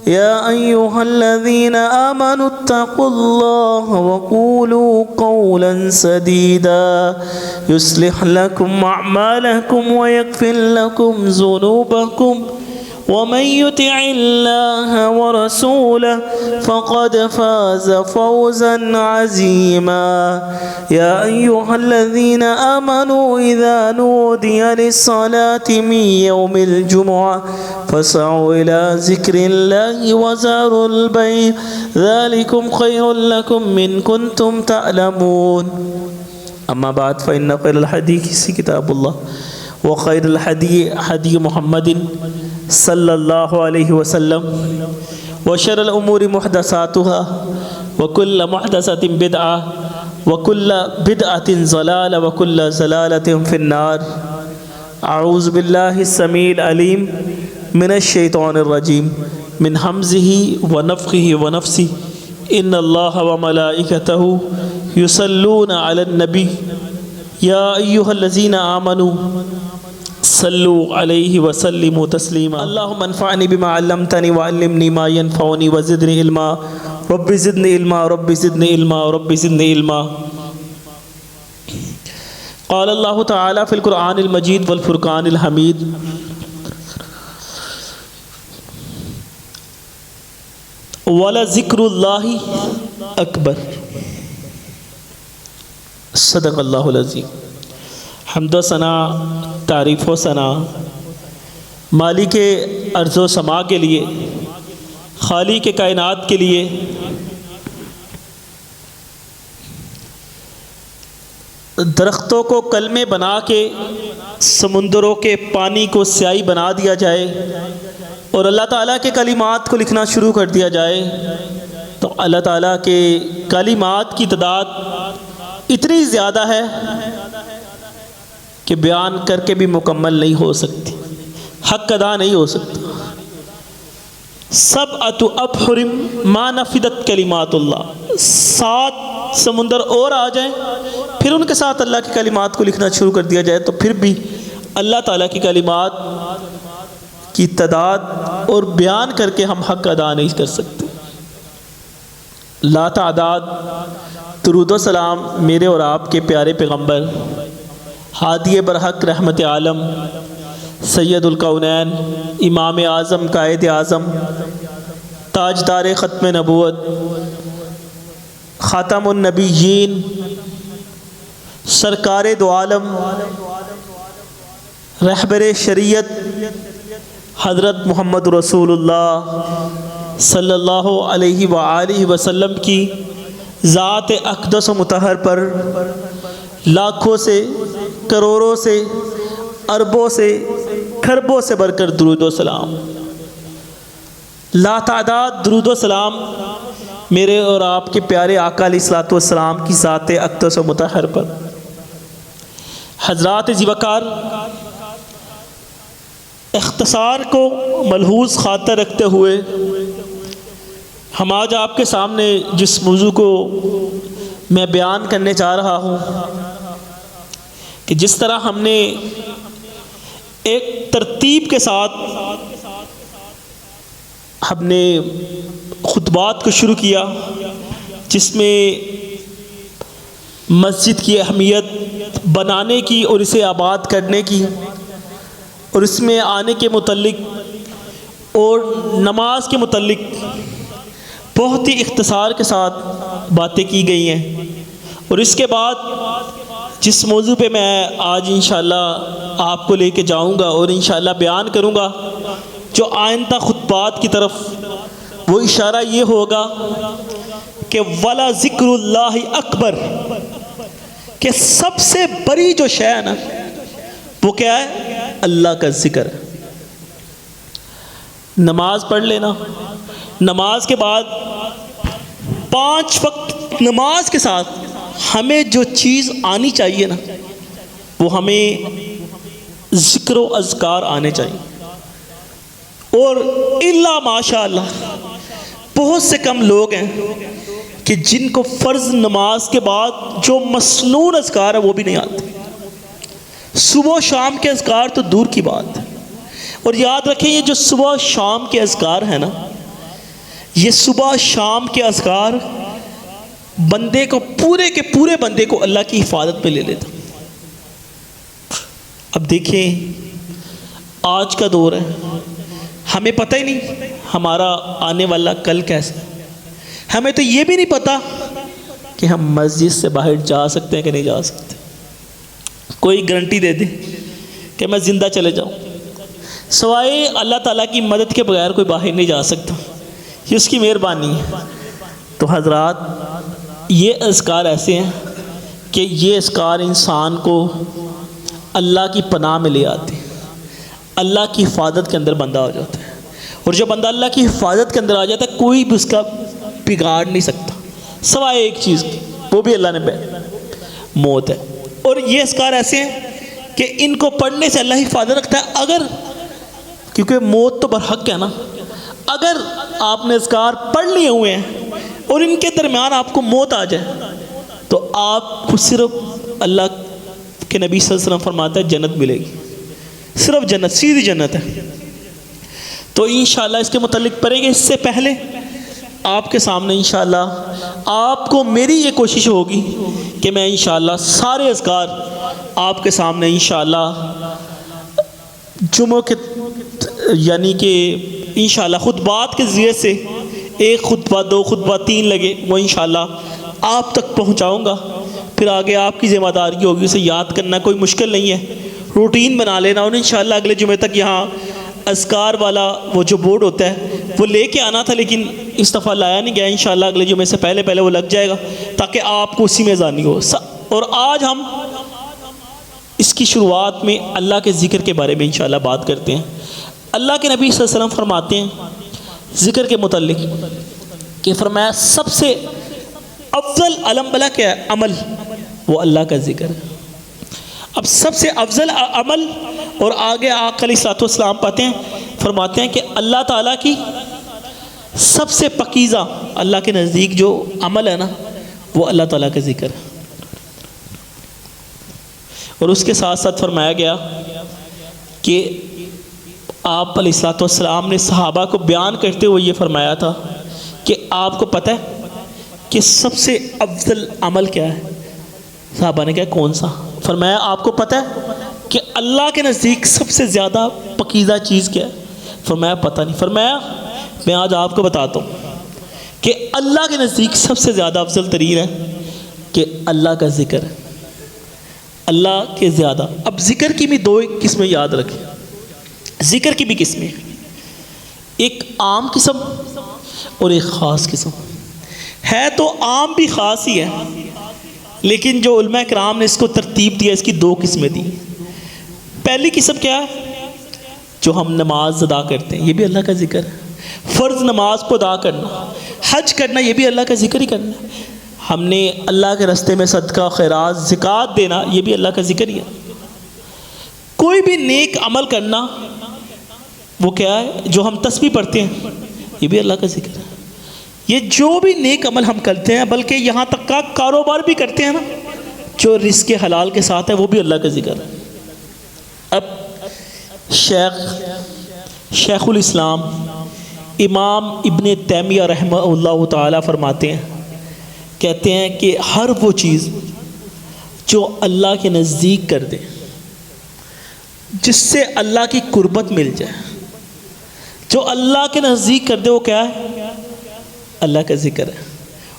يا أيها الذين آمنوا اتقوا الله وقولوا قولا سديدا يصلح لكم أعمالكم ويغفر لكم ذنوبكم ومن يطع الله ورسوله فقد فاز فوزا عظيما يا أيها الذين آمنوا إذا نودي للصلاة من يوم الجمعة فاسعوا إلى ذكر الله وذروا البيع ذلكم خير لكم إن كنتم تعلمون أما بعد فإن خير الحديث كتاب الله وخير الهدي هدي محمد صلی اللہ علیہ وسلم وشر الامور محدثاتها وكل محدثة بدعة وكل بدعة ضلالة وكل ضلالة في النار اعوذ باللہ السمیع العلیم من الشیطان الرجیم من حمزه ونفخه ونفثه ان اللہ وملائکته یصلون علی النبی یا ایہا الذین آمنوا صلوا علیہ وسلموا تسلیما اللہم انفعنی بما علمتنی وعلمنی ما ینفعنی وزدنی علما رب زدنی علما رب زدنی علما رب زدنی علما قال اللہ تعالی فی القرآن المجید والفرقان الحمید وَلَذِكْرُ اللَّهِ اکبر صدق اللہ العظیم حمد و ثنا تعریف و ثنا مالک ارض و سما کے لیے خالق کائنات کے لیے درختوں کو کلمے بنا کے سمندروں کے پانی کو سیاہی بنا دیا جائے اور اللہ تعالیٰ کے کلمات کو لکھنا شروع کر دیا جائے تو اللہ تعالیٰ کے کلمات کی تعداد اتنی زیادہ ہے کہ بیان کر کے بھی مکمل نہیں ہو سکتی، حق ادا نہیں ہو سکتا۔ سبعۃ ابحر ما نفدت کلمات اللہ، 7 سمندر اور آ جائیں پھر ان کے ساتھ اللہ کی کلمات کو لکھنا شروع کر دیا جائے تو پھر بھی اللہ تعالیٰ کی کلمات کی تعداد اور بیان کر کے ہم حق ادا نہیں کر سکتے۔ لا تعداد درود و سلام میرے اور آپ کے پیارے پیغمبر ہادی برحق رحمت عالم سید الکونین امام اعظم قائد اعظم تاجدار ختم نبوت خاتم النبیین سرکار دو عالم رہبر شریعت حضرت محمد رسول اللہ صلی اللہ علیہ وآلہ وسلم کی ذات اقدس و مطہر پر لاکھوں سے کروڑوں سے اربوں سے کھربوں سے بڑھ کر درود و سلام، لا تعداد درود و سلام میرے اور آپ کے پیارے آقا علیہ الصلوۃ والسلام کی ذات اقدس و مطہر پر۔ حضرات ذیوقار، اختصار کو ملحوظ خاطر رکھتے ہوئے ہم آج آپ کے سامنے جس موضوع کو میں بیان کرنے جا رہا ہوں کہ جس طرح ہم نے ایک ترتیب کے ساتھ ہم نے خطبات کو شروع کیا جس میں مسجد کی اہمیت بنانے کی اور اسے آباد کرنے کی اور اس میں آنے کے متعلق اور نماز کے متعلق بہت ہی اختصار کے ساتھ باتیں کی گئی ہیں، اور اس کے بعد جس موضوع پہ میں آج انشاءاللہ آپ کو لے کے جاؤں گا اور انشاءاللہ بیان کروں گا جو آئندہ خطبات کی طرف وہ اشارہ یہ ہوگا کہ وَلَا ذِكْرُ اللَّهِ اکبر، کہ سب سے بڑی جو شے ہے نا وہ کیا ہے؟ اللہ کا ذکر ہے۔ نماز پڑھ لینا، نماز کے بعد 5 وقت نماز کے ساتھ ہمیں جو چیز آنی چاہیے نا وہ ہمیں ذکر و اذکار آنے چاہیے، اور الا ماشاء اللہ بہت سے کم لوگ ہیں کہ جن کو فرض نماز کے بعد جو مسنون اذکار ہے وہ بھی نہیں آتے، صبح و شام کے اذکار تو دور کی بات ہے۔ اور یاد رکھیں یہ جو صبح و شام کے اذکار ہیں نا یہ صبح شام کے اذکار بندے کو پورے کے پورے بندے کو اللہ کی حفاظت پہ لے لیتا۔ اب دیکھیں آج کا دور ہے، ہمیں پتہ ہی نہیں ہمارا آنے والا کل کیسا ہے۔ ہمیں تو یہ بھی نہیں پتہ کہ ہم مسجد سے باہر جا سکتے ہیں کہ نہیں جا سکتے۔ کوئی گارنٹی دے دے کہ میں زندہ چلے جاؤں، سوائے اللہ تعالیٰ کی مدد کے بغیر کوئی باہر نہیں جا سکتا، یہ اس کی مہربانی ہے۔ تو حضرات یہ اذکار ایسے ہیں کہ یہ اذکار انسان کو اللہ کی پناہ میں لے آتے ہیں، اللہ کی حفاظت کے اندر بندہ ہو جاتا ہے، اور جب بندہ اللہ کی حفاظت کے اندر آ جاتا ہے کوئی بھی اس کا بگاڑ نہیں سکتا سوائے ایک چیز کی، وہ بھی اللہ نے موت ہے۔ اور یہ اذکار ایسے ہیں کہ ان کو پڑھنے سے اللہ حفاظت رکھتا ہے، اگر کیونکہ موت تو برحق ہے نا، اگر آپ نے اذکار پڑھ لیے ہوئے ہیں اور ان کے درمیان آپ کو موت آ جائے تو آپ کو صرف اللہ کے نبی صلی اللہ علیہ وسلم فرماتا ہے جنت ملے گی، صرف جنت، سیدھی جنت ہے۔ تو انشاءاللہ اس کے متعلق پڑھیں گے۔ اس سے پہلے آپ کے سامنے انشاءاللہ آپ کو میری یہ کوشش ہوگی کہ میں انشاءاللہ سارے اذکار آپ کے سامنے انشاءاللہ جمعہ کے یعنی کہ انشاءاللہ خطبات کے ذریعے سے ایک خطبہ، دو خطبہ، تین لگے وہ انشاءاللہ آپ تک پہنچاؤں گا۔ پھر آگے آپ کی ذمہ داری ہوگی اسے یاد کرنا، کوئی مشکل نہیں ہے، روٹین بنا لینا، اور انشاءاللہ اگلے جمعے تک یہاں اذکار والا وہ جو بورڈ ہوتا ہے وہ لے کے آنا تھا لیکن اس دفعہ لایا نہیں گیا، انشاءاللہ اگلے جمعے سے پہلے وہ لگ جائے گا تاکہ آپ کو اسی میں آسانی ہو۔ اور آج ہم اس کی شروعات میں اللہ کے ذکر کے بارے میں انشاءاللہ بات کرتے ہیں۔ اللہ کے نبی صلی اللہ علیہ وسلم فرماتے ہیں ذکر کے متعلق کہ فرمایا سب سے افضل علم بلا کیا ہے؟ عمل، وہ اللہ کا ذکر ہے۔ اب سب سے افضل عمل، اور آگے آقا علیہ الصلوۃ والسلام پاتے ہیں فرماتے ہیں کہ اللہ تعالیٰ کی سب سے پاکیزہ اللہ کے نزدیک جو عمل ہے نا وہ اللہ تعالیٰ کا ذکر ہے۔ اور اس کے ساتھ ساتھ فرمایا گیا کہ آپ علیہ الصلوۃ والسلام نے صحابہ کو بیان کرتے ہوئے یہ فرمایا تھا کہ آپ کو پتہ ہے کہ سب سے افضل عمل کیا ہے؟ صحابہ نے کہا کون سا؟ فرمایا آپ کو پتہ ہے کہ اللہ کے نزدیک سب سے زیادہ پاکیزہ چیز کیا ہے؟ فرمایا پتہ نہیں۔ فرمایا میں آج آپ کو بتاتا ہوں کہ اللہ کے نزدیک سب سے زیادہ افضل ترین ہے کہ اللہ کا ذکر ہے، اللہ کے زیادہ۔ اب ذکر کی بھی دو قسمیں یاد رکھیں، ذکر کی بھی قسمیں، ایک عام قسم اور ایک خاص قسم ہے۔ تو عام بھی خاص ہی ہے لیکن جو علماء کرام نے اس کو ترتیب دیا، اس کی دو قسمیں دی۔ پہلی قسم کیا ہے؟ جو ہم نماز ادا کرتے ہیں یہ بھی اللہ کا ذکر ہے، فرض نماز کو ادا کرنا، حج کرنا یہ بھی اللہ کا ذکر ہی کرنا، ہم نے اللہ کے راستے میں صدقہ، خیرات، زکوٰۃ دینا یہ بھی اللہ کا ذکر ہی ہے۔ کوئی بھی نیک عمل کرنا وہ کیا ہے؟ جو ہم تسبیح پڑھتے ہیں یہ بھی اللہ کا ذکر ہے۔ یہ جو بھی نیک عمل ہم کرتے ہیں بلکہ یہاں تک کا کاروبار بھی کرتے ہیں نا جو رزق حلال کے ساتھ ہے وہ بھی اللہ کا ذکر ہے۔ اب شیخ الاسلام امام ابن تیمیہ رحمہ اللہ تعالی فرماتے ہیں، کہتے ہیں کہ ہر وہ چیز جو اللہ کے نزدیک کر دے، جس سے اللہ کی قربت مل جائے، جو اللہ کے نزدیک کر دے وہ کیا ہے؟ اللہ کا ذکر ہے۔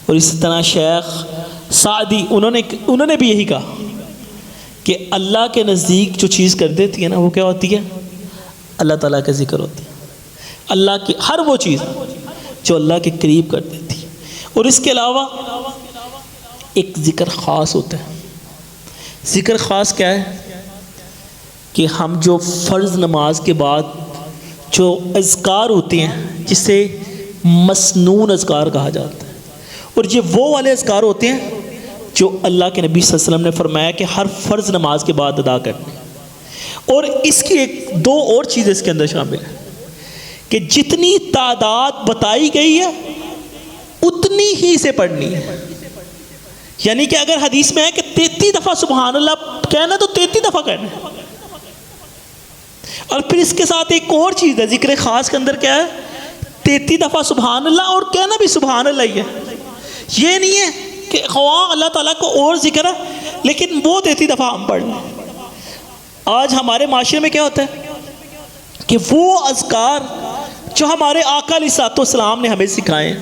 اور اسی طرح شیخ سعدی انہوں نے بھی یہی کہا کہ اللہ کے نزدیک جو چیز کر دیتی ہے نا وہ کیا ہوتی ہے؟ اللہ تعالیٰ کا ذکر ہوتی ہے۔ اللہ کی ہر وہ چیز جو اللہ کے قریب کر دیتی ہے۔ اور اس کے علاوہ ایک ذکر خاص ہوتا ہے۔ ذکر خاص کیا ہے؟ کہ ہم جو فرض نماز کے بعد جو اذکار ہوتے ہیں جسے مسنون اذکار کہا جاتا ہے، اور یہ وہ والے اذکار ہوتے ہیں جو اللہ کے نبی صلی اللہ علیہ وسلم نے فرمایا کہ ہر فرض نماز کے بعد ادا کرنے۔ اور اس کی ایک دو اور چیزیں اس کے اندر شامل ہیں کہ جتنی تعداد بتائی گئی ہے اتنی ہی سے پڑھنی ہے۔ یعنی کہ اگر حدیث میں ہے کہ 33 دفعہ سبحان اللہ کہنا تو 33 دفعہ کہنا ہے۔ اور پھر اس کے ساتھ ایک اور چیز ہے ذکر خاص کے اندر کیا ہے؟ 33 دفعہ سبحان اللہ، اور کہنا بھی سبحان اللہ ہی ہے. یہ نہیں ہے کہ خواہ اللہ تعالیٰ کو اور ذکر ہے لیکن وہ 33 دفعہ ہم پڑھ لیں. آج ہمارے معاشرے میں کیا ہوتا ہے کہ وہ اذکار جو ہمارے آقا علیہ الصلوۃ والسلام نے ہمیں سکھائے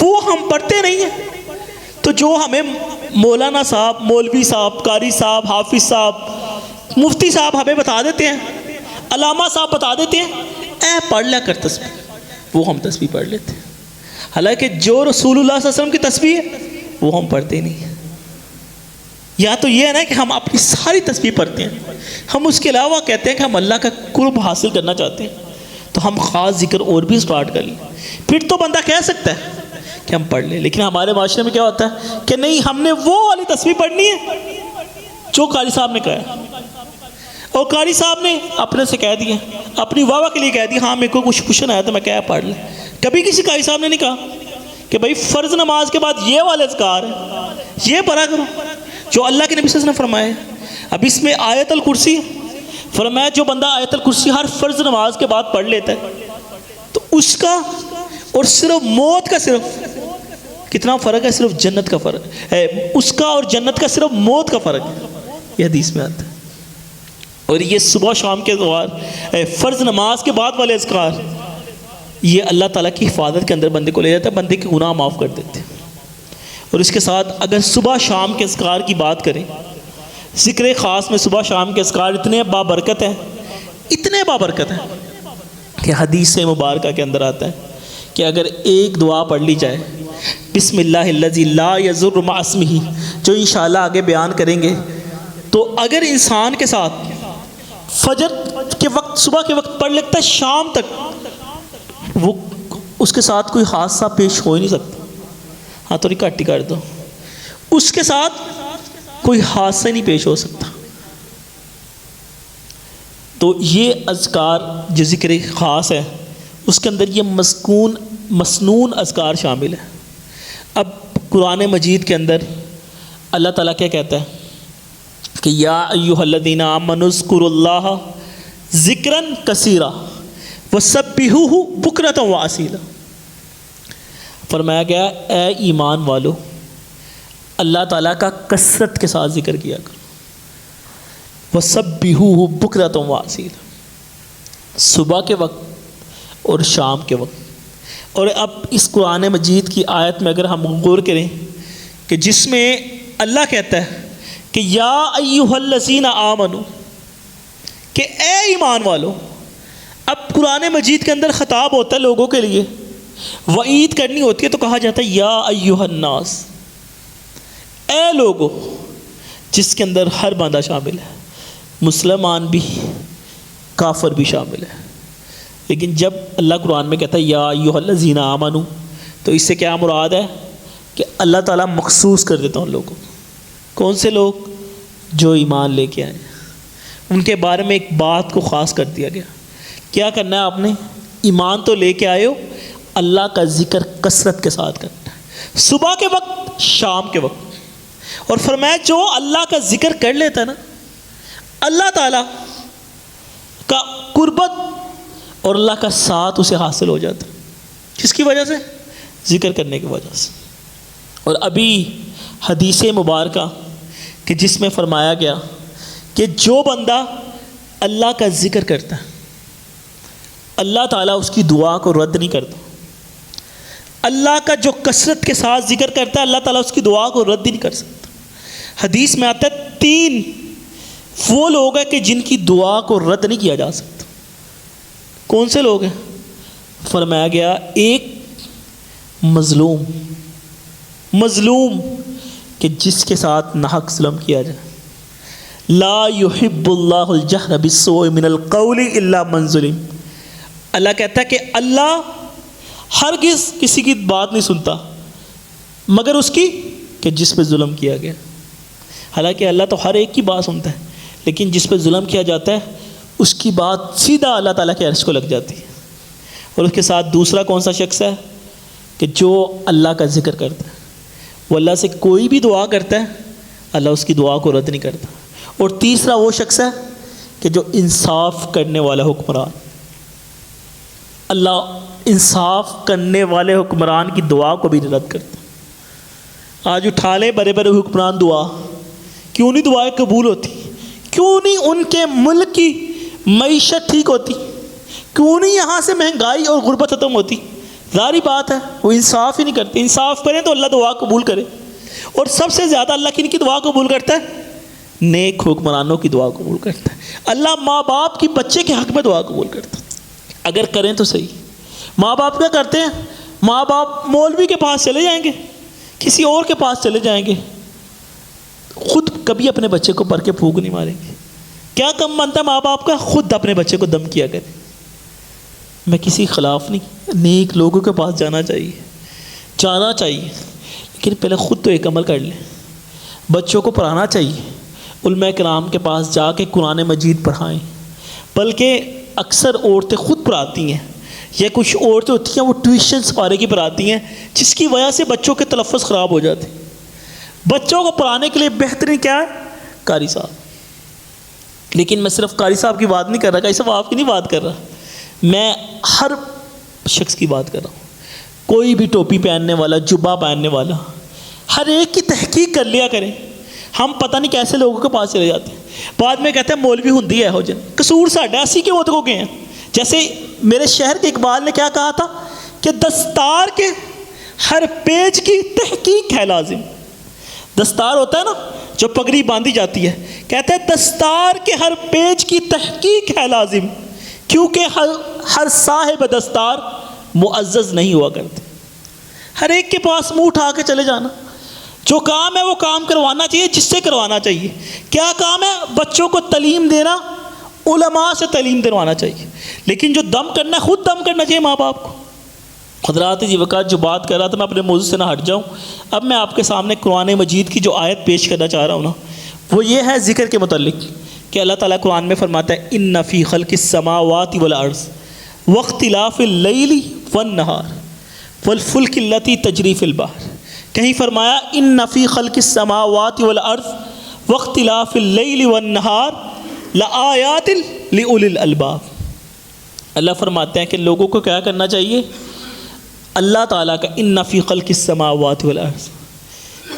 وہ ہم پڑھتے نہیں ہیں. تو جو ہمیں مولانا صاحب، مولوی صاحب، قاری صاحب، حافظ صاحب، مفتی صاحب ہمیں بتا دیتے ہیں، علامہ صاحب بتا دیتے ہیں اے پڑھ لیا کر تسبیح، وہ ہم تسبیح پڑھ لیتے ہیں. حالانکہ جو رسول اللہ صلی اللہ علیہ وسلم کی تسبیح ہے وہ ہم پڑھتے نہیں ہیں. یا تو یہ ہے نا کہ ہم اپنی ساری تسبیح پڑھتے ہیں، ہم اس کے علاوہ کہتے ہیں کہ ہم اللہ کا قرب حاصل کرنا چاہتے ہیں تو ہم خاص ذکر اور بھی سٹارٹ کر لیں، پھر تو بندہ کہہ سکتا ہے کہ ہم پڑھ لیں. لیکن ہمارے معاشرے میں کیا ہوتا ہے کہ نہیں، ہم نے وہ والی تسبیح پڑھنی ہے جو قاری صاحب نے کہا ہے، اور قاری صاحب نے اپنے سے کہہ دیا، اپنی واہ واہ کے لیے کہہ دیا ہاں میرے کو کچھ پوچھنا ہے تو میں کہہ پڑھ لیں. کبھی کسی قاری صاحب نے نہیں کہا کہ بھائی فرض نماز کے بعد یہ والے اذکار ہیں یہ پڑھا کرو جو اللہ کے نبی صلی اللہ علیہ وسلم نے فرمائے. اب اس میں آیت الکرسی فرمایا جو بندہ آیت الکرسی ہر فرض نماز کے بعد پڑھ لیتا ہے تو اس کا اور صرف موت کا صرف کتنا فرق ہے، صرف جنت کا فرق ہے، اس کا اور جنت کا صرف موت کا فرق ہے. یہ حدیث میں آتا ہے. اور یہ صبح شام کے دعا فرض نماز کے بعد والے اذکار یہ اللہ تعالیٰ کی حفاظت کے اندر بندے کو لے جاتا ہے، بندے کے گناہ معاف کر دیتے ہیں. اور اس کے ساتھ اگر صبح شام کے اذکار کی بات کریں، ذکر خاص میں صبح شام کے اذکار اتنے بابرکت ہیں، اتنے بابرکت ہیں کہ حدیث مبارکہ کے اندر آتا ہے کہ اگر ایک دعا پڑھ لی جائے بسم اللہ الذی لا یضر مع اسمہ، جو انشاءاللہ آگے بیان کریں گے، تو اگر انسان کے ساتھ فجر کے وقت صبح کے وقت پڑھ لگتا ہے شام تک وہ اس کے ساتھ کوئی حادثہ پیش ہو ہی نہیں سکتا. ہاں تھوڑی کٹ ہی کر دو، اس کے ساتھ کوئی حادثہ نہیں پیش ہو سکتا. تو یہ اذکار جو ذکر خاص ہے اس کے اندر یہ مسنون اذکار شامل ہے. اب قرآن مجید کے اندر اللہ تعالیٰ کیا کہتا ہے کہ یا ایھا الذین آمنوا اذکروا اللہ ذکرا کثیرا وسبحوہ بکرۃ واسیلا. فرمایا گیا اے ایمان والو اللہ تعالیٰ کا کثرت کے ساتھ ذکر کیا کرو، وسبحوہ بکرۃ واسیلا، صبح کے وقت اور شام کے وقت. اور اب اس قرآن مجید کی آیت میں اگر ہم غور کریں کہ جس میں اللہ کہتا ہے کہ یا ایھا الذین آمنوا، کہ اے ایمان والو. اب قرآن مجید کے اندر خطاب ہوتا ہے لوگوں کے لیے، وعید کرنی ہوتی ہے تو کہا جاتا ہے یا ایھا الناس، اے لوگو، جس کے اندر ہر بندہ شامل ہے، مسلمان بھی کافر بھی شامل ہے. لیکن جب اللہ قرآن میں کہتا ہے یا ایھا الذین آمنوا تو اس سے کیا مراد ہے کہ اللہ تعالیٰ مخصوص کر دیتا ان لوگوں. کون سے لوگ؟ جو ایمان لے کے آئے، ان کے بارے میں ایک بات کو خاص کر دیا گیا. کیا کرنا ہے آپ نے؟ ایمان تو لے کے آئے ہو، اللہ کا ذکر کثرت کے ساتھ کرنا ہے، صبح کے وقت شام کے وقت. اور فرمایا جو اللہ کا ذکر کر لیتا ہے نا، اللہ تعالیٰ کا قربت اور اللہ کا ساتھ اسے حاصل ہو جاتا ہے. کس کی وجہ سے؟ ذکر کرنے کی وجہ سے. اور ابھی حدیث مبارکہ کہ جس میں فرمایا گیا کہ جو بندہ اللہ کا ذکر کرتا ہے اللہ تعالیٰ اس کی دعا کو رد نہیں کرتا. اللہ کا جو کثرت کے ساتھ ذکر کرتا ہے اللہ تعالیٰ اس کی دعا کو رد ہی نہیں کر سکتا. حدیث میں آتا ہے 3 وہ لوگ ہیں کہ جن کی دعا کو رد نہیں کیا جا سکتا. کون سے لوگ ہیں؟ فرمایا گیا ایک مظلوم کہ جس کے ساتھ ناحق ظلم کیا جائے. لا يحب اللہ الجہر بالسوء من القول الا من ظلم. اللہ کہتا ہے کہ اللہ ہرگز کسی کی بات نہیں سنتا مگر اس کی کہ جس پہ ظلم کیا گیا. حالانکہ اللہ تو ہر ایک کی بات سنتا ہے لیکن جس پہ ظلم کیا جاتا ہے اس کی بات سیدھا اللہ تعالیٰ کے عرش کو لگ جاتی ہے. اور اس کے ساتھ دوسرا کون سا شخص ہے کہ جو اللہ کا ذکر کرتا ہے، وہ اللہ سے کوئی بھی دعا کرتا ہے اللہ اس کی دعا کو رد نہیں کرتا. اور تیسرا وہ شخص ہے کہ جو انصاف کرنے والا حکمران. اللہ انصاف کرنے والے حکمران کی دعا کو بھی رد کرتا۔ آج اٹھا لے بڑے بڑے حکمران دعا، کیوں نہیں دعائیں قبول ہوتی؟ کیوں نہیں ان کے ملک کی معیشت ٹھیک ہوتی؟ کیوں نہیں یہاں سے مہنگائی اور غربت ختم ہوتی؟ ظاہری بات ہے وہ انصاف ہی نہیں کرتے۔ انصاف کریں تو اللہ دعا قبول کرے، اور سب سے زیادہ اللہ کن کی دعا قبول کرتا ہے؟ نیک حکمرانوں کی دعا قبول کرتا ہے۔ اللہ ماں باپ کی بچے کے حق میں دعا قبول کرتا ہے، اگر کریں تو صحیح۔ ماں باپ کیا کرتے ہیں؟ ماں باپ مولوی کے پاس چلے جائیں گے، کسی اور کے پاس چلے جائیں گے، خود کبھی اپنے بچے کو پر کے پھونک نہیں ماریں گے۔ کیا کم بنتا ہے ماں باپ کا؟ خود اپنے بچے کو دم کیا کرے۔ میں کسی خلاف نہیں، نیک لوگوں کے پاس جانا چاہیے، لیکن پہلے خود تو ایک عمل کر لیں۔ بچوں کو پڑھانا چاہیے، علماء کرام کے پاس جا کے قرآن مجید پڑھائیں، بلکہ اکثر عورتیں خود پڑھاتی ہیں، یا کچھ عورتیں ہوتی ہیں وہ ٹیوشنس پارے کی پڑھاتی ہیں، جس کی وجہ سے بچوں کے تلفظ خراب ہو جاتے ہیں۔ بچوں کو پڑھانے کے لیے بہترین کیا ہے؟ قاری صاحب۔ لیکن میں صرف قاری صاحب کی بات نہیں کر رہا، قاری صاحب آپ کی نہیں بات کر رہا، میں ہر شخص کی بات کر رہا ہوں۔ کوئی بھی ٹوپی پہننے والا، جبہ پہننے والا، ہر ایک کی تحقیق کر لیا کریں۔ ہم پتہ نہیں کیسے لوگوں کے پاس چلے جاتے ہیں، بعد میں کہتے ہیں مولوی ہندی ہے ہو جن، قصور ساڈا، اسی کے متکو گئے ہیں۔ جیسے میرے شہر کے اقبال نے کیا کہا تھا کہ دستار کے ہر پیج کی تحقیق ہے لازم۔ دستار ہوتا ہے نا جو پگڑی باندھی جاتی ہے، کہتے ہیں دستار کے ہر پیج کی تحقیق ہے لازم، کیونکہ ہر صاحب دستار معزز نہیں ہوا کرتے۔ ہر ایک کے پاس منہ اٹھا کے چلے جانا، جو کام ہے وہ کام کروانا چاہیے، جس سے کروانا چاہیے۔ کیا کام ہے؟ بچوں کو تعلیم دینا، علماء سے تعلیم دلوانا چاہیے، لیکن جو دم کرنا ہے خود دم کرنا چاہیے ماں باپ کو۔ حضرات جی وقت جو بات کر رہا تھا میں اپنے موضوع سے نہ ہٹ جاؤں، اب میں آپ کے سامنے قرآن مجید کی جو آیت پیش کرنا چاہ رہا ہوں نا، وہ یہ ہے ذکر کے متعلق کہ اللہ تعالیٰ قرآن میں فرماتا ہے ان فی خلق السماوات والارض واختلاف اللیل والنہار والفلک التی تجری فی البحر۔ کہیں فرمایا ان فی خلق السماوات والارض واختلاف اللیل والنہار لآیات لأولی الالباب۔ اللہ فرماتے ہیں کہ لوگوں کو کیا کرنا چاہیے؟ اللہ تعالیٰ کا ان فی خلق السماوات والارض،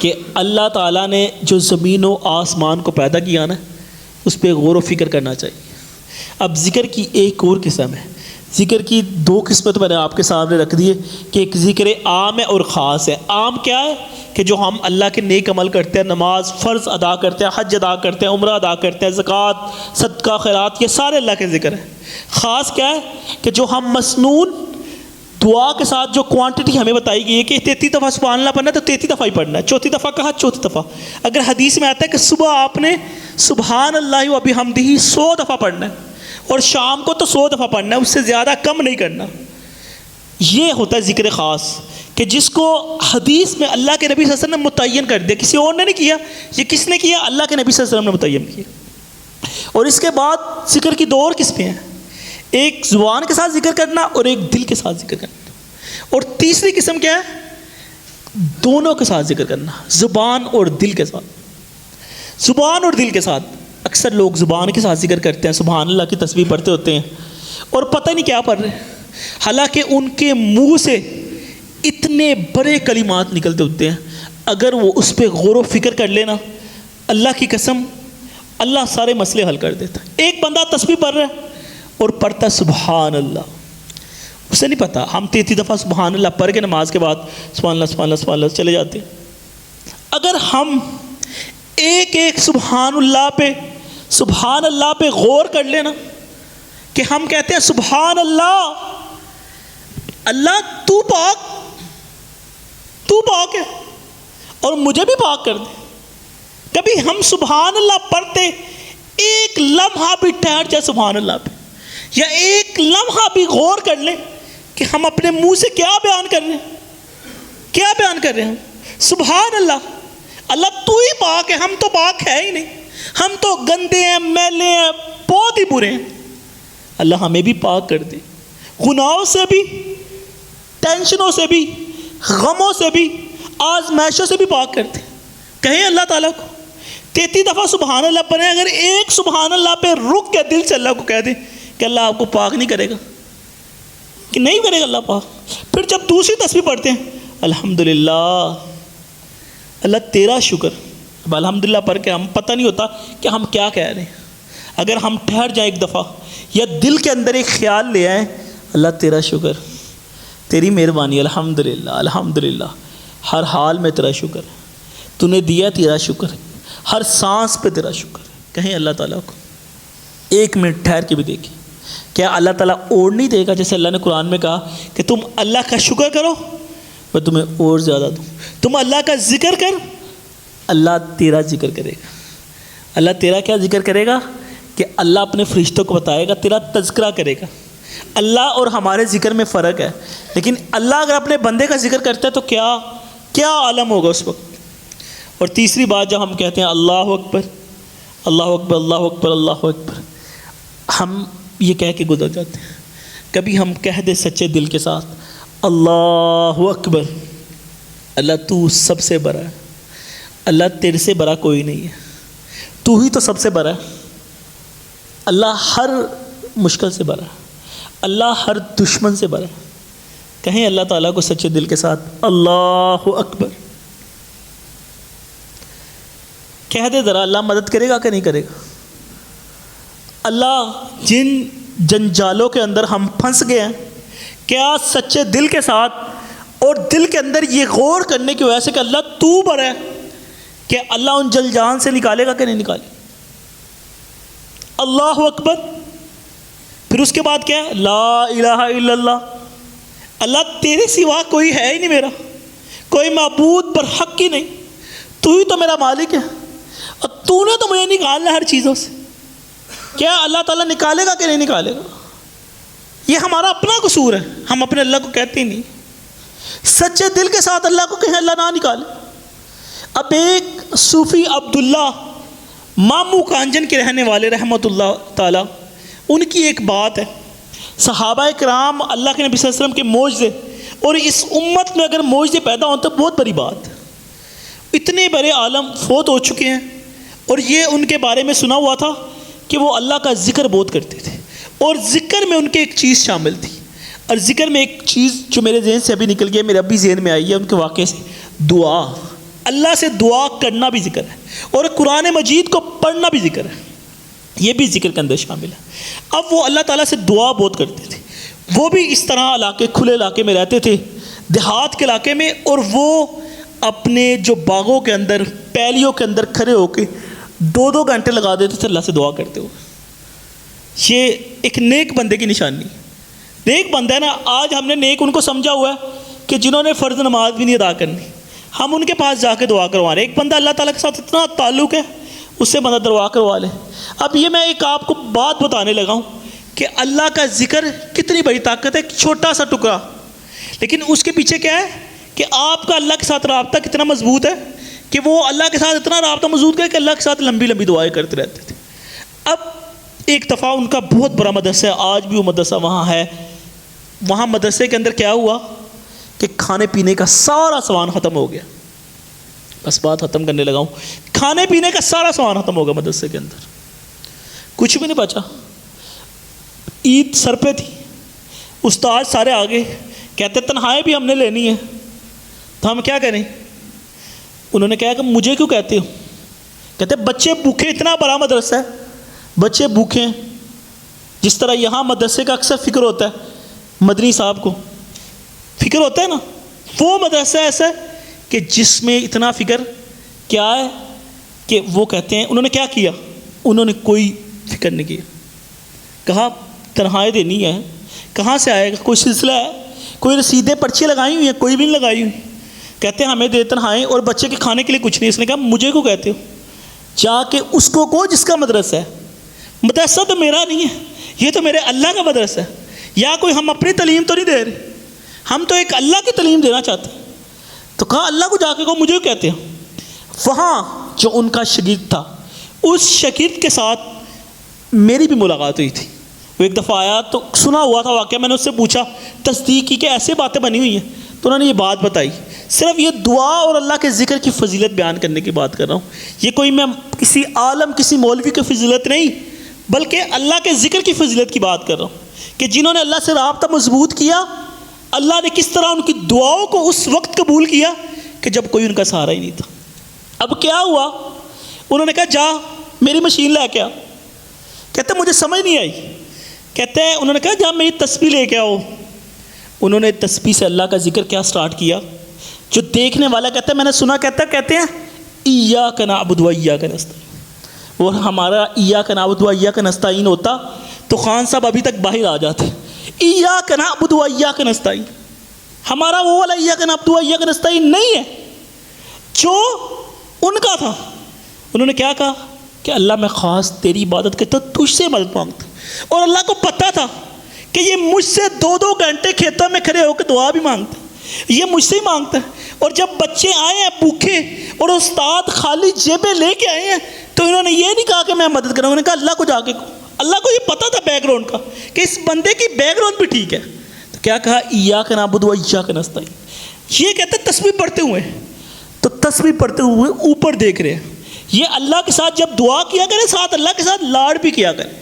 کہ اللہ تعالیٰ نے جو زمین و آسمان کو پیدا کیا نا، اس پہ غور و فکر کرنا چاہیے۔ اب ذکر کی ایک اور قسم ہے، ذکر کی دو قسمیں تو میں نے آپ کے سامنے رکھ دیے کہ ایک ذکر عام ہے اور خاص ہے۔ عام کیا ہے؟ کہ جو ہم اللہ کے نیک عمل کرتے ہیں، نماز فرض ادا کرتے ہیں، حج ادا کرتے ہیں، عمرہ ادا کرتے ہیں، زکوٰۃ، صدقہ، خیرات، یہ سارے اللہ کے ذکر ہیں۔ خاص کیا ہے؟ کہ جو ہم مسنون دعا کے ساتھ جو کوانٹٹی ہمیں بتائی گئی ہے کہ 33 دفعہ سبحان اللہ پڑھنا ہے تو 33 دفعہ ہی پڑھنا ہے، 34 دفعہ کہا 34 دفعہ۔ اگر حدیث میں آتا ہے کہ صبح آپ نے سبحان اللہ و بحمدہ 100 دفعہ پڑھنا ہے، اور شام کو تو 100 دفعہ پڑھنا ہے، اس سے زیادہ کم نہیں کرنا۔ یہ ہوتا ہے ذکر خاص، کہ جس کو حدیث میں اللہ کے نبی صلی اللہ علیہ وسلم نے متعین کر دیا، کسی اور نے نہیں کیا۔ یہ کس نے کیا؟ اللہ کے نبی صلی اللہ علیہ وسلم نے متعین کیا۔ اور اس کے بعد ذکر کی دو اور قسمیں ہیں، ایک زبان کے ساتھ ذکر کرنا اور ایک دل کے ساتھ ذکر کرنا، اور تیسری قسم کیا ہے؟ دونوں کے ساتھ ذکر کرنا، زبان اور دل کے ساتھ۔ زبان اور دل کے ساتھ اکثر لوگ زبان کے ساتھ ذکر کرتے ہیں، سبحان اللہ کی تسبیح پڑھتے ہوتے ہیں اور پتہ نہیں کیا پڑھ رہے ہیں، حالانکہ ان کے منہ سے اتنے بڑے کلمات نکلتے ہوتے ہیں، اگر وہ اس پہ غور و فکر کر لینا، اللہ کی قسم اللہ سارے مسئلے حل کر دیتا ہے۔ ایک بندہ تسبیح پڑھ رہا ہے اور پڑھتا سبحان اللہ، اسے نہیں پتا، ہم 33 دفعہ سبحان اللہ پڑھ کے نماز کے بعد سبحان اللہ سبحان اللہ سبحان اللہ چلے جاتے ہیں۔ اگر ہم ایک ایک سبحان اللہ پہ غور کر لینا، کہ ہم کہتے ہیں سبحان اللہ، اللہ تو پاک ہے اور مجھے بھی پاک کر دے۔ کبھی ہم سبحان اللہ پڑھتے ایک لمحہ بھی ٹھہر جائے سبحان اللہ پہ، یا ایک لمحہ بھی غور کر لیں کہ ہم اپنے منہ سے کیا بیان کر رہے ہیں؟ سبحان اللہ، اللہ تو ہی پاک ہے، ہم تو پاک ہے ہی نہیں، ہم تو گندے ہیں، میلے ہیں، بہت ہی برے ہیں۔ اللہ ہمیں بھی پاک کر دے، گناہوں سے بھی، ٹینشنوں سے بھی، غموں سے بھی، آزمائشوں سے بھی پاک کر دے۔ کہیں اللہ تعالیٰ کو 33 دفعہ سبحان اللہ پڑھیں، اگر ایک سبحان اللہ پہ رک کے دل سے اللہ کو کہہ دیں کہ اللہ آپ کو پاک نہیں کرے گا، کہ نہیں کرے گا اللہ پاک. پھر جب دوسری تسبیح پڑھتے ہیں الحمدللہ، اللہ تیرا شکر. اب الحمدللہ پڑھ کے ہم پتہ نہیں ہوتا کہ ہم کیا کہہ رہے ہیں. اگر ہم ٹھہر جائیں ایک دفعہ یا دل کے اندر ایک خیال لے آئیں، اللہ تیرا شکر، تیری مہربانی، الحمدللہ الحمدللہ، ہر حال میں تیرا شکر ہے، تو نے دیا تیرا شکر ہے، ہر سانس پہ تیرا شکر ہے. کہیں اللہ تعالیٰ کو ایک منٹ ٹھہر کے بھی دیکھیں، کیا اللہ تعالیٰ اور نہیں دے گا؟ جیسے اللہ نے قرآن میں کہا کہ تم اللہ کا شکر کرو میں تمہیں اور زیادہ دوں. تم اللہ کا ذکر کر، اللہ تیرا ذکر کرے گا. اللہ تیرا کیا ذکر کرے گا؟ کہ اللہ اپنے فرشتوں کو بتائے گا، تیرا تذکرہ کرے گا. اللہ اور ہمارے ذکر میں فرق ہے، لیکن اللہ اگر اپنے بندے کا ذکر کرتا ہے تو کیا عالم ہوگا اس وقت. اور تیسری بات جب ہم کہتے ہیں اللہ اکبر اللہ اکبر اللہ اکبر اللہ اکبر، ہم یہ کہہ کے گزر جاتے ہیں. کبھی ہم کہہ دیں سچے دل کے ساتھ اللہ اکبر، اللہ تو سب سے بڑا ہے، اللہ تیرے سے بڑا کوئی نہیں ہے، تو ہی تو سب سے بڑا ہے. اللہ ہر مشکل سے بڑا ہے، اللہ ہر دشمن سے بڑا ہے. کہیں اللہ تعالیٰ کو سچے دل کے ساتھ اللہ اکبر. کہہ دے ذرا، اللہ مدد کرے گا کہ نہیں کرے گا؟ اللہ جن جنجالوں کے اندر ہم پھنس گئے ہیں، کیا سچے دل کے ساتھ اور دل کے اندر یہ غور کرنے کی وجہ سے کہ اللہ تو بڑا ہے، کہ اللہ ان جلجان سے نکالے گا کہ نہیں نکالے گا؟ اللہ اکبر. پھر اس کے بعد کیا ہے؟ لا الہ الا اللہ، اللہ تیرے سوا کوئی ہے ہی نہیں میرا، کوئی معبود پر حق ہی نہیں، تو ہی تو میرا مالک ہے، اور تو نے تو مجھے نکالنا ہر چیزوں سے. کیا اللہ تعالیٰ نکالے گا کہ نہیں نکالے گا؟ یہ ہمارا اپنا قصور ہے، ہم اپنے اللہ کو کہتے ہی نہیں. سچے دل کے ساتھ اللہ کو کہیں اللہ نہ نکالے. اب ایک صوفی عبداللہ مامو کانجن کے رہنے والے رحمۃ اللہ تعالیٰ، ان کی ایک بات ہے، صحابہ کرام اللہ کے نبی صلی اللہ علیہ وسلم کے معجزے، اور اس امت میں اگر معجزے پیدا ہوں تو بہت بڑی بات ہے. اتنے بڑے عالم فوت ہو چکے ہیں، اور یہ ان کے بارے میں سنا ہوا تھا کہ وہ اللہ کا ذکر بہت کرتے تھے، اور ذکر میں ان کے ایک چیز شامل تھی. اور ذکر میں ایک چیز جو میرے ذہن سے ابھی نکل گیا، میرے ابھی ذہن میں آئی ہے ان کے واقعے سے، دعا. اللہ سے دعا کرنا بھی ذکر ہے، اور قرآن مجید کو پڑھنا بھی ذکر ہے، یہ بھی ذکر کے اندر شامل ہے. اب وہ اللہ تعالیٰ سے دعا بہت کرتے تھے. وہ بھی اس طرح علاقے، کھلے علاقے میں رہتے تھے، دیہات کے علاقے میں، اور وہ اپنے جو باغوں کے اندر، پیلیوں کے اندر کھڑے ہو کے 2 گھنٹے لگا دیتے تھے اللہ سے دعا کرتے ہوئے. یہ ایک نیک بندے کی نشانی. نیک بندہ ہے نا، آج ہم نے نیک ان کو سمجھا ہوا ہے کہ جنہوں نے فرض نماز بھی نہیں ادا کرنی، ہم ان کے پاس جا کے دعا کروا رہے ہیں. ایک بندہ اللہ تعالیٰ کے ساتھ اتنا تعلق ہے، اس سے بندہ دعا کروا لے. اب یہ میں ایک آپ کو بات بتانے لگا ہوں کہ اللہ کا ذکر کتنی بڑی طاقت ہے. ایک چھوٹا سا ٹکڑا، لیکن اس کے پیچھے کیا ہے کہ آپ کا اللہ کے ساتھ رابطہ کتنا مضبوط ہے، کہ وہ اللہ کے ساتھ اتنا رابطہ مضبوط ہے کہ اللہ کے ساتھ لمبی لمبی دعائیں کرتے رہتے تھے. اب ایک دفعہ ان کا بہت بڑا مدرسہ ہے، آج بھی وہ مدرسہ وہاں ہے. وہاں مدرسے کے اندر کیا ہوا کہ کھانے پینے کا سارا سامان ختم ہو گیا. بس بات ختم کرنے لگا ہوں. کھانے پینے کا سارا سامان ختم ہو گیا مدرسے کے اندر، کچھ بھی نہیں بچا. عید سر پہ تھی، استاد سارے آگے کہتے تنہائی بھی ہم نے لینی ہے، تو ہم کیا کریں؟ انہوں نے کہا کہ مجھے کیوں کہتے ہو؟ کہتے بچے بھوکے، اتنا بڑا مدرسہ ہے، بچے بھوکے ہیں. جس طرح یہاں مدرسے کا اکثر فکر ہوتا ہے، مدنی صاحب کو فکر ہوتا ہے نا، وہ مدرسہ ایسا ہے کہ جس میں اتنا فکر کیا ہے کہ وہ کہتے ہیں، انہوں نے کیا کیا؟ انہوں نے کوئی فکر نہیں کیا. کہا تنہائی دینی ہے، کہاں سے آئے گا؟ کوئی سلسلہ ہے؟ کوئی رسیدیں پرچی لگائی ہوئی ہیں؟ کوئی بھی نہیں لگائی ہوئی. کہتے ہیں ہمیں دے تنہائی اور بچے کے کھانے کے لیے کچھ نہیں. اس نے کہا مجھے کیوں کہتے ہو؟ جا کے اس کو کہو جس کا مدرسہ ہے. مدرسہ تو میرا نہیں ہے، یہ تو میرے اللہ کا مدرسہ ہے. یا کوئی ہم اپنی تعلیم تو نہیں دے رہے، ہم تو ایک اللہ کی تعلیم دینا چاہتے ہیں. تو کہا اللہ کو جا کے کہو مجھے کہتے ہو. وہاں جو ان کا شاگرد تھا، اس شاگرد کے ساتھ میری بھی ملاقات ہوئی تھی. وہ ایک دفعہ آیا تو سنا ہوا تھا واقعہ، میں نے اس سے پوچھا، تصدیق کی کہ ایسے باتیں بنی ہوئی ہیں، تو انہوں نے یہ بات بتائی. صرف یہ دعا اور اللہ کے ذکر کی فضیلت بیان کرنے کی بات کر رہا ہوں. یہ کوئی میں کسی عالم، کسی مولوی کی فضیلت نہیں، بلکہ اللہ کے ذکر کی فضیلت کی بات کر رہا ہوں. کہ جنہوں نے اللہ سے رابطہ مضبوط کیا، اللہ نے کس طرح ان کی دعاؤں کو اس وقت قبول کیا کہ جب کوئی ان کا سہارا ہی نہیں تھا۔ اب کیا ہوا؟ انہوں نے کہا جا میری مشین لے کے آ۔ کہتے مجھے سمجھ نہیں آئی۔ کہتے ہیں انہوں نے کہا جا میری تسبیح لے کے آؤ۔ انہوں نے تسبیح سے اللہ کا ذکر کیا سٹارٹ کیا، جو دیکھنے والا کہتا ہے میں نے سنا کہتے ہیں ایاک نعبد و ایاک نستعین، اور ہمارا ایاک نعبد و ایاک نستعین ہوتا تو خان صاحب ابھی تک باہر آ جاتے۔ ایاک نعبد و ایاک نستعین، ہمارا وہ والا ایاک نعبد و ایاک نستعین نہیں ہے جو ان کا تھا۔ انہوں نے کیا کہا کہ اللہ میں خاص تیری عبادت کرتا ہوں، تجھ سے مدد مانگتا ہوں۔ اور اللہ کو پتہ تھا کہ یہ مجھ سے 2 گھنٹے کھیتوں میں کھڑے ہو کے دعا بھی مانگتا ہے، یہ مجھ سے ہی مانگتا ہے۔ اور جب بچے آئے ہیں بھوکے اور استاد خالی جیبیں لے کے آئے ہیں تو انہوں نے یہ نہیں کہا کہ میں مدد کروں، انہوں نے کہا اللہ کو جا کے کہو۔ اللہ کو یہ پتہ تھا بیک گراؤنڈ کا کہ اس بندے کی بیک گراؤنڈ بھی ٹھیک ہے، تو کیا کہا ایاک نعبد و ایاک نستعین۔ یہ کہتے ہیں تسبیح پڑھتے ہوئے، تو تسبیح پڑھتے ہوئے اوپر دیکھ رہے ہیں۔ یہ اللہ کے ساتھ جب دعا کیا کرے ساتھ اللہ کے ساتھ لاڈ بھی کیا کرے،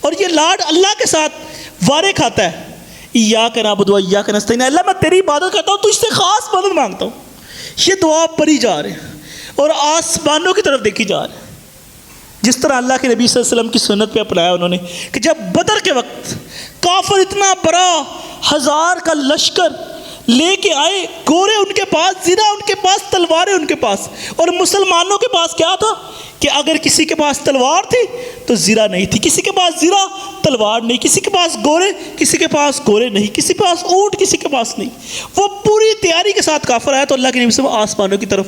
اور یہ لاڈ اللہ کے ساتھ وارے کھاتا ہے۔ ایاک نعبد و ایاک نستعین، اللہ میں تیری عبادت کرتا ہوں، تجھ سے خاص مدد مانگتا ہوں۔ یہ دعا پڑھی جا رہے ہیں اور آسمانوں کی طرف دیکھی جا رہے ہیں، جس طرح اللہ کے نبی صلی اللہ علیہ وسلم کی سنت پہ اپنایا انہوں نے کہ جب بدر کے وقت کافر اتنا بڑا 1000 کا لشکر لے کے آئے، گورے ان کے پاس، زرہ ان کے پاس، تلواریں ان کے پاس، اور مسلمانوں کے پاس کیا تھا کہ اگر کسی کے پاس تلوار تھی تو زرہ نہیں تھی، کسی کے پاس زرہ تلوار نہیں، کسی کے پاس گورے، کسی کے پاس گورے نہیں، کسی کے پاس اونٹ، کسی کے پاس نہیں۔ وہ پوری تیاری کے ساتھ کافر آیا تو اللہ کے نبی صلی اللہ علیہ وسلم آسمانوں کی طرف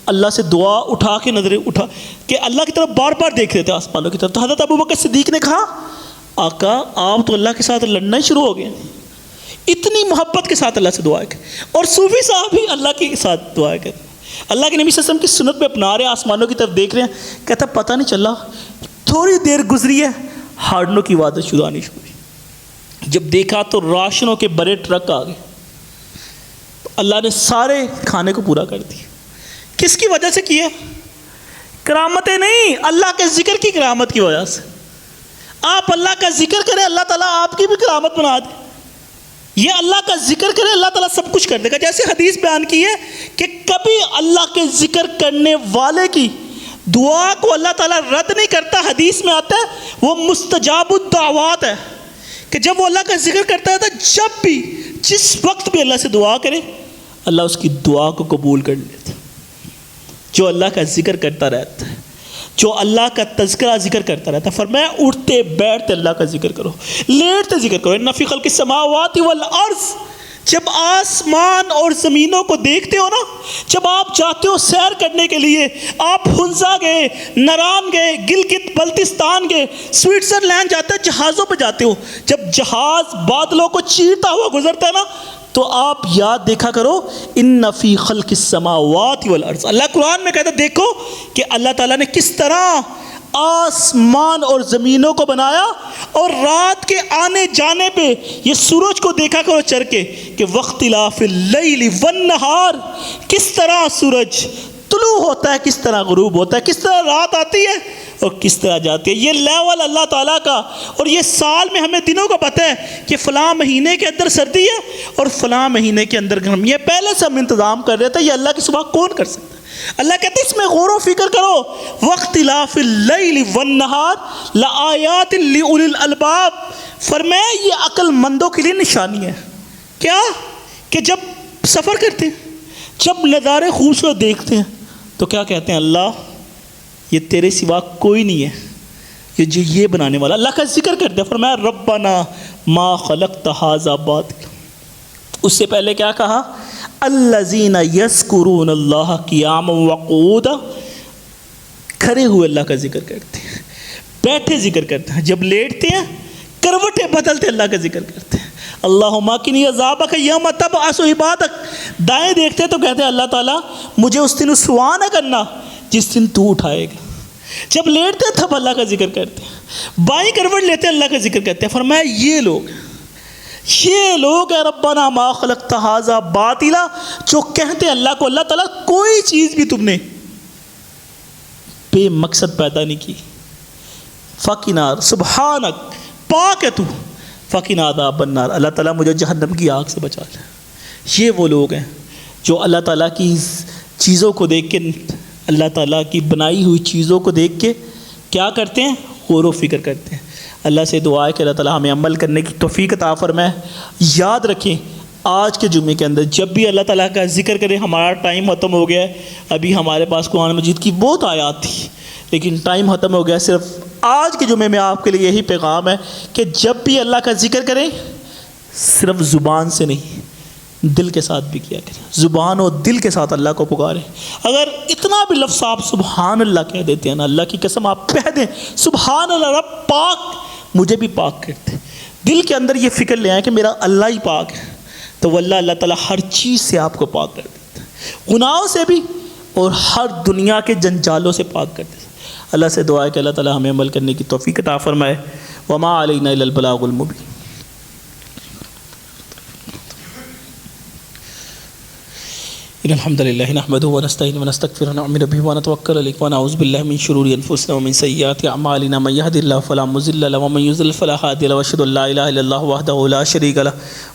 اللہ سے دعا اٹھا کے نظریں اٹھا کہ اللہ کی طرف بار بار دیکھ رہے تھے آسمانوں کی طرف۔ تو حضرت ابوبکر صدیق نے کہا آقا آپ تو اللہ کے ساتھ لڑنا ہی شروع ہو گئے، اتنی محبت کے ساتھ اللہ سے دعا کریں۔ اور صوفی صاحب بھی اللہ کے ساتھ دعا کریں، اللہ کے نبی صلی اللہ علیہ وسلم کی سنت پہ اپنا رہے ہیں، آسمانوں کی طرف دیکھ رہے ہیں۔ کہتا پتہ نہیں چلا، تھوڑی دیر گزری ہے ہارنوں کی آواز شروع آنی شروع ہوئی۔ جب دیکھا تو راشنوں کے بڑے ٹرک آ گئے، تو اللہ نے سارے کھانے کو پورا کر دیا۔ کس کی وجہ سے کیا؟ کرامتیں نہیں، اللہ کے ذکر کی کرامت کی وجہ سے۔ آپ اللہ کا ذکر کریں، اللہ تعالیٰ آپ کی بھی کرامت بنا دے۔ یہ اللہ کا ذکر کرے، اللہ تعالیٰ سب کچھ کر دے گا۔ جیسے حدیث بیان کی ہے کہ کبھی اللہ کے ذکر کرنے والے کی دعا کو اللہ تعالیٰ رد نہیں کرتا۔ حدیث میں آتا ہے وہ مستجاب الدعوات ہے، کہ جب وہ اللہ کا ذکر کرتا ہے تو جب بھی جس وقت بھی اللہ سے دعا کرے اللہ اس کی دعا کو قبول کر لیتا ہے۔ جو اللہ کا ذکر کرتا رہتا ہے، جو اللہ کا تذکرہ ذکر کرتا رہتا ہے، فرمایا اٹھتے بیٹھتے اللہ کا ذکر کرو، لیٹتے ذکر کرو۔ ان فی خلق السماوات والارض، جب آسمان اور زمینوں کو دیکھتے ہو نا، جب آپ جاتے ہو سیر کرنے کے لیے، آپ ہنزا گئے، نران گئے، گلگت بلتستان گئے، سوئٹزرلینڈ جاتے ہیں، جہازوں پہ جاتے ہو، جب جہاز بادلوں کو چیرتا ہوا گزرتا ہے نا، تو آپ یاد دیکھا کرو ان فی خلق السماوات والارض۔ اللہ قرآن میں کہتا ہے دیکھو کہ اللہ تعالیٰ نے کس طرح آسمان اور زمینوں کو بنایا، اور رات کے آنے جانے پہ یہ سورج کو دیکھا کرو چڑھ کے کہ واختلاف اللیل والنہار، کس طرح سورج طلوع ہوتا ہے، کس طرح غروب ہوتا ہے، کس طرح رات آتی ہے اور کس طرح جاتی ہے۔ یہ لیول اللہ تعالیٰ کا، اور یہ سال میں ہمیں دنوں کا پتہ ہے کہ فلاں مہینے کے اندر سردی ہے اور فلاں مہینے کے اندر گرم، یہ پہلے سے ہم انتظام کر رہے تھے۔ یہ اللہ کی صبح کون کر سکتا ہے؟ اللہ کہتے ہیں اس میں غور و فکر کرو، واختلاف اللیل والنہار لآیات لأولی الالباب، فرمایا یہ عقل مندوں کے لیے نشانی ہے۔ کیا کہ جب سفر کرتے ہیں، جب نظارے خوبصورت دیکھتے ہیں تو کیا کہتے ہیں اللہ یہ تیرے سوا کوئی نہیں ہے یہ جو یہ بنانے والا۔ اللہ کا ذکر کرتے ہیں، فرمایا ربنا ما خلقت ھذا باطلا۔ اس سے پہلے کیا کہا؟ الذین یذکرون اللہ قیاما وقعودا، کھڑے ہوئے اللہ کا ذکر کرتے ہیں، بیٹھے ذکر کرتے ہیں، جب لیٹتے ہیں کروٹیں بدلتے اللہ کا ذکر کرتے ہیں۔ اللہم اقنی عذابک یوم تبعث عبادک، دائیں دیکھتے تو کہتے ہیں اللہ تعالیٰ مجھے اس دن رسوا نہ کرنا جس دن تو اٹھائے گا۔ جب لیٹتے تب اللہ کا ذکر کرتے ہیں، بائیں کروٹ لیتے اللہ کا ذکر کرتے ہیں۔ فرمایا یہ لوگ ہیں ربنا ما خلقت ھذا باطلا، جو کہتے ہیں اللہ کو اللہ تعالیٰ کوئی چیز بھی تم نے بے مقصد پیدا نہیں کی۔ فقنا سبحانک، پاک ہے تو، فقنا عذاب النار، اللہ تعالیٰ مجھے جہنم کی آگ سے بچا لے۔ یہ وہ لوگ ہیں جو اللہ تعالیٰ کی چیزوں کو دیکھ کے، اللہ تعالیٰ کی بنائی ہوئی چیزوں کو دیکھ کے کیا کرتے ہیں؟ غور و فکر کرتے ہیں۔ اللہ سے دعا ہے کہ اللہ تعالیٰ ہمیں عمل کرنے کی توفیق عطا فرمائے۔ یاد رکھیں آج کے جمعے کے اندر جب بھی اللہ تعالیٰ کا ذکر کریں، ہمارا ٹائم ختم ہو گیا ہے، ابھی ہمارے پاس قرآن مجید کی بہت آیات تھی لیکن ٹائم ختم ہو گیا۔ صرف آج کے جمعے میں آپ کے لیے یہی پیغام ہے کہ جب بھی اللہ کا ذکر کریں صرف زبان سے نہیں، دل کے ساتھ بھی کیا کریں، زبان اور دل کے ساتھ اللہ کو پکاریں۔ اگر اتنا بھی لفظ آپ سبحان اللہ کہہ دیتے ہیں نا، اللہ کی قسم آپ کہہ دیں سبحان اللہ، رب پاک مجھے بھی پاک کرتے، دل کے اندر یہ فکر لے آئیں کہ میرا اللہ ہی پاک ہے، تو واللہ اللہ تعالیٰ ہر چیز سے آپ کو پاک کر دیتا ہے، گناہوں سے بھی اور ہر دنیا کے جنجالوں سے پاک کر دیتا ہے۔ اللہ سے دعا ہے کہ اللہ تعالیٰ ہمیں عمل کرنے کی توفیق عطا فرمائے۔ وما علینا الا البلاغ المبین۔ ان الحمد للہ نحمده ونستعینه ونستغفره ونؤمن به ونتوکل علیہ ونعوذ باللہ من شرور انفسنا ومن سیئات اعمالنا من يهد الله فلا مضل له ومن يضلل فلا هادي له واشهد ان لا اله الا الله وحده لا شريك له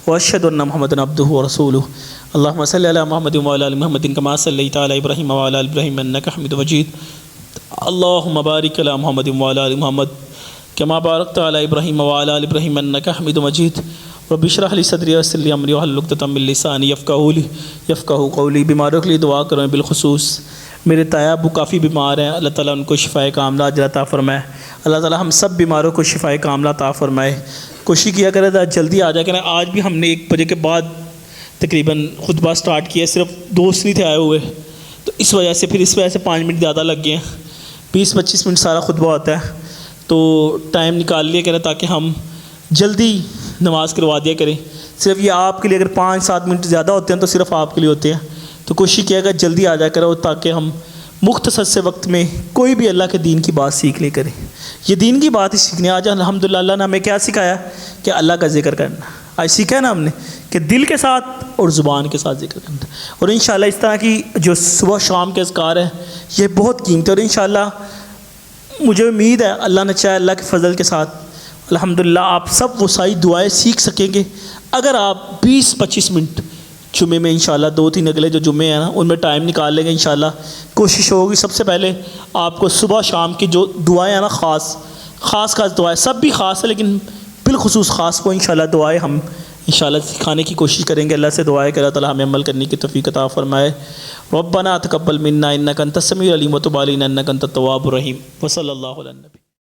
واشهد ان محمدا عبده ورسوله اللهم صل على محمد وعلى ال محمد كما صليت على ابراهيم وعلى ال ابراهيم انك حميد مجيد اللهم بارك على محمد وعلى ال محمد كما باركت على ابراهيم وعلى ال ابراهيم انك حميد مجيد رب اشرح لي صدری ویسر لی امری واحلل عقدۃ من لسانی یفقہوا قولی۔ بیماروں کے لیے دعا کریں، بالخصوص میرے تایا ابو کافی بیمار ہیں، اللہ تعالیٰ ان کو شفائے کاملہ اجر عطا فرمائے۔ اللہ تعالیٰ ہم سب بیماروں کو شفائے کاملہ عطا فرمائے۔ کوشش کیا کریں جلدی آ جا کریں۔ آج بھی ہم نے 1 بجے کے بعد تقریباً خطبہ سٹارٹ کیا، صرف دوست نہیں تھے آئے ہوئے، تو اس وجہ سے 5 منٹ زیادہ لگ گئے ہیں۔ 20-25 منٹ سارا خطبہ ہوتا ہے، تو ٹائم نکال لیا کریں تاکہ ہم جلدی نماز کروا دیا کریں۔ صرف یہ آپ کے لیے اگر 5-7 منٹ زیادہ ہوتے ہیں تو صرف آپ کے لیے ہوتے ہیں، تو کوشش کیا کہ جلدی آ جا کرو تاکہ ہم مختصر سے وقت میں کوئی بھی اللہ کے دین کی بات سیکھ لے کریں۔ یہ دین کی بات ہی سیکھنے آج الحمدللہ اللہ نے ہمیں کیا سکھایا کہ اللہ کا ذکر کرنا۔ آج سیکھا ہے نا ہم نے کہ دل کے ساتھ اور زبان کے ساتھ ذکر کرنا، اور انشاءاللہ اس طرح کی جو صبح شام کے اذکار ہیں یہ بہت قیمتی، اور انشاءاللہ مجھے امید ہے اللہ نے چاہے اللہ کے فضل کے ساتھ الحمدللہ آپ سب وہ ساری دعائیں سیکھ سکیں گے اگر آپ 20-25 منٹ جمعے میں انشاءاللہ 2-3 اگلے جو جمعے ہیں نا ان میں ٹائم نکال لیں گے۔ انشاءاللہ کوشش ہوگی سب سے پہلے آپ کو صبح شام کی جو دعائیں ہیں نا خاص دعائیں، سب بھی خاص ہے لیکن بالخصوص خاص کو انشاءاللہ دعائیں ہم انشاءاللہ سکھانے کی کوشش کریں گے۔ اللہ سے دعا ہے کہ اللہ تعالیٰ ہمیں عمل کرنے کی توفیق عطا فرمائے۔ ربنا تقبل منا انک انت السمیع العلیم وتب علینا انک انت التواب الرحیم۔ وصلی اللہ علی النبی۔